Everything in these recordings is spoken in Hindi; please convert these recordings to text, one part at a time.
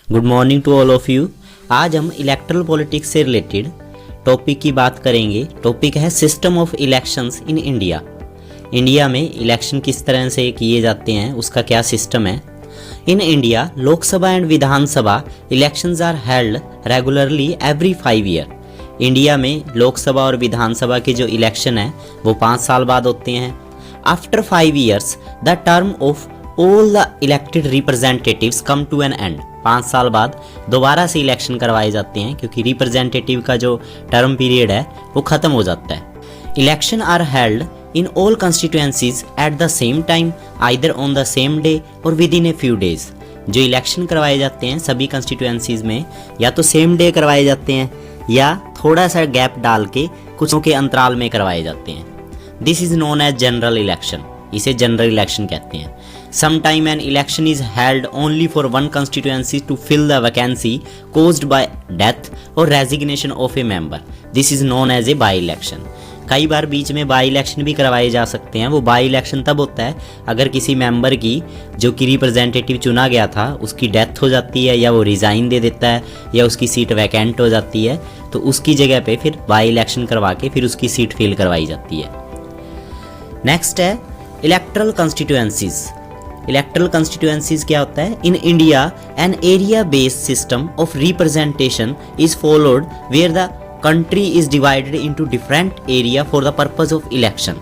Good morning to all of you. आज हम इलेक्ट्रल पॉलिटिक्स से रिलेटेड टॉपिक की बात करेंगे। टॉपिक है system of elections in India. India में इलेक्शन किस तरह से किए जाते हैं, उसका क्या सिस्टम है। In India Lok Sabha and Vidhan Sabha elections are held regularly every 5 year. India में लोकसभा और विधानसभा के जो इलेक्शन है वो 5 साल बाद होते हैं। After 5 years the term of all the elected representatives come to an end. 5 साल बाद दोबारा से इलेक्शन करवाए जाते हैं क्योंकि रिप्रेजेंटेटिव का जो टर्म पीरियड है वो ख़त्म हो जाता है। Election are held in all constituencies at the same time either on the same day और within a few days. जो इलेक्शन करवाए जाते हैं सभी कंस्टिट्यूएंसीज में या तो सेम डे करवाए जाते हैं या थोड़ा सा गैप डाल के कुछ के अंतराल में करवाए जाते हैं। This is known as general election. इसे जनरल इलेक्शन कहते हैं। Sometime an election is held only for one constituency to fill the vacancy caused by death or resignation of a member. This is known as a by-election. कई बार बीच में बाई इलेक्शन भी करवाए जा सकते हैं। वो बाई इलेक्शन तब होता है अगर किसी मेंबर की जो कि रिप्रेजेंटेटिव चुना गया था उसकी डेथ हो जाती है या वो रिज़ाइन दे देता है या उसकी सीट वैकेंट हो जाती है, तो उसकी जगह पे फिर बाई इलेक्शन करवा के फिर उसकी सीट फिल करवाई जाती है। नेक्स्ट है इलेक्ट्रल कॉन्स्टिट्यूएंसीज। इलेक्ट्रल कॉन्स्टिट्यूएंसीज क्या होता है? In India an area based system of representation is followed where the country is divided into different area for the purpose of election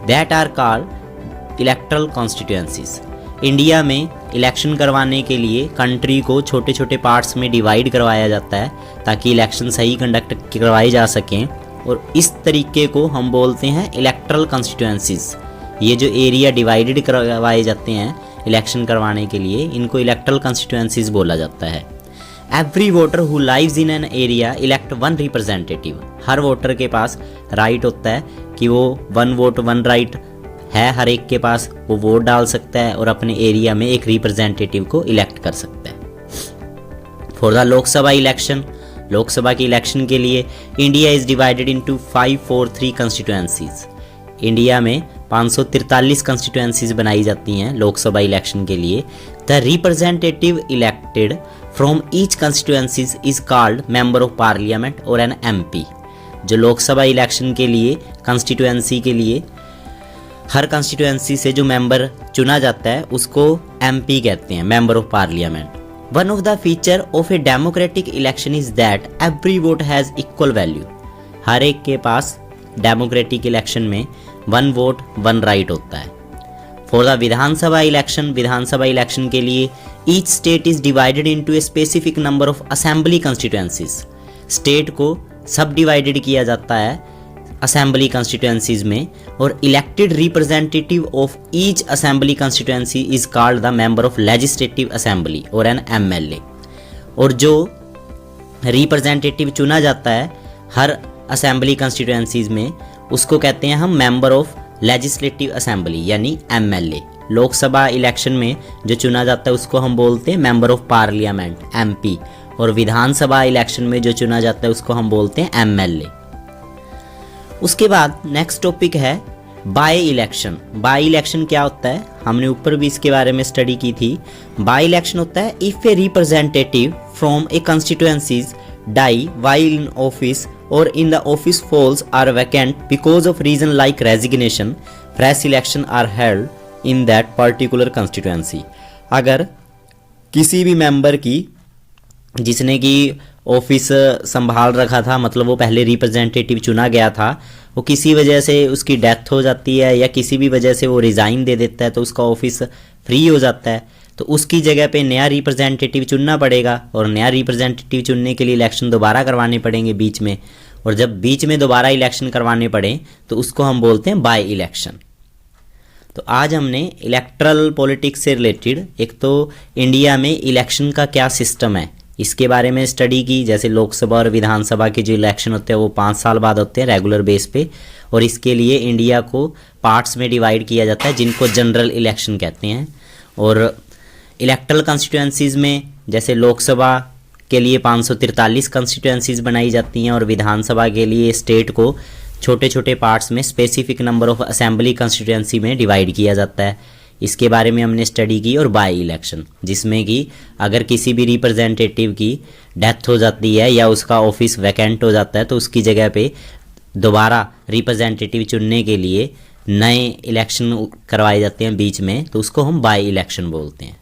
that are called electoral constituencies. India में इलेक्शन करवाने के लिए कंट्री को छोटे छोटे पार्ट्स में डिवाइड करवाया जाता है ताकि इलेक्शन सही कंडक्ट करवाए जा सकें, और इस तरीके को हम बोलते हैं इलेक्ट्रल कॉन्स्टिट्यूएंसीज। ये जो एरिया डिवाइडेड करवाए जाते हैं इलेक्शन करवाने के लिए इनको इलेक्ट्रल कॉन्स्टिट्यूएंसीज बोला जाता है। Every voter who lives in an area elect one representative. Her voter के पास राइट होता है कि वो 1 वोट 1 राइट है हर एक के पास, वो वोट डाल सकता है और अपने एरिया में एक रिप्रेजेंटेटिव को इलेक्ट कर सकता है। For the Lok Sabha election, Lok Sabha की इलेक्शन के लिए India is divided into 543 constituencies. India में 543 कंस्टिट्यूएंसीज बनाई जाती हैं लोकसभा इलेक्शन के लिए। The representative elected from each constituencies is called member of parliament और एन एमपी। जो लोकसभा इलेक्शन के लिए कंस्टिट्यूएंसी के लिए हर कंस्टिट्यूएंसी से जो मेंबर चुना जाता है उसको एमपी कहते हैं, member of parliament. One of the feature of a democratic election is that every vote has equal value. हर एक के पास डेमोक्रेटिक इलेक्शन में 1 वोट 1 राइट होता है। For the Vidhan Sabha election, Vidhan Sabha election के लिए each state is divided into a specific number of assembly constituencies. State को सब डिवाइडेड किया जाता है असेंबली कंस्टिट्यूएंसीज में, और elected representative of each assembly constituency is called the member of legislative assembly और एन एमएलए। और जो रिप्रेजेंटेटिव चुना जाता है हर असेंबली कंस्टिट्यूएंसीज में उसको कहते हैं हम मेंबर ऑफ लेजिस्लेटिव असेंबली यानी एमएलए। लोकसभा इलेक्शन में जो चुना जाता है उसको हम बोलते हैं मेंबर ऑफ पार्लियामेंट एमपी, और विधानसभा इलेक्शन में जो चुना जाता है उसको हम बोलते हैं एमएलए। उसके बाद नेक्स्ट टॉपिक है बाय इलेक्शन। बाय इलेक्शन क्या होता है? हमने ऊपर भी इसके बारे में स्टडी की थी। बाय इलेक्शन होता है if a representative from A constituencies die while in office or in the office falls are vacant because of reason like resignation, fresh election are held in that particular constituency. अगर किसी भी मेंबर की जिसने कि ऑफिस संभाल रखा था, मतलब वो पहले रिप्रेजेंटेटिव चुना गया था, वो किसी वजह से उसकी डेथ हो जाती है या किसी भी वजह से वो रिज़ाइन दे देता है तो उसका ऑफिस फ्री हो जाता है, तो उसकी जगह पे नया रिप्रेजेंटेटिव चुनना पड़ेगा, और नया रिप्रेजेंटेटिव चुनने के लिए इलेक्शन दोबारा करवाने पड़ेंगे बीच में, और जब बीच में दोबारा इलेक्शन करवाने पड़े तो उसको हम बोलते हैं बाय इलेक्शन। तो आज हमने इलेक्ट्रल पॉलिटिक्स से रिलेटेड एक तो इंडिया में इलेक्शन का क्या सिस्टम है इसके बारे में स्टडी की। जैसे लोकसभा और विधानसभा के जो इलेक्शन होते हैं वो 5 साल बाद होते हैं रेगुलर बेस पे, और इसके लिए इंडिया को पार्ट्स में डिवाइड किया जाता है जिनको जनरल इलेक्शन कहते हैं। और इलेक्ट्रल कॉन्स्टिट्यूएंसीज में जैसे लोकसभा के लिए 543 कॉन्स्टिट्यूएंसीज बनाई जाती हैं और विधानसभा के लिए स्टेट को छोटे छोटे पार्ट्स में specific number of assembly constituency में डिवाइड किया जाता है। इसके बारे में हमने स्टडी की, और बाई इलेक्शन जिसमें कि अगर किसी भी रिप्रेजेंटेटिव की डेथ हो जाती है या उसका ऑफिस वैकेंट हो जाता है तो उसकी जगह पे दोबारा रिप्रेजेंटेटिव चुनने के लिए नए इलेक्शन करवाए जाते हैं बीच में, तो उसको हम बाई इलेक्शन बोलते हैं।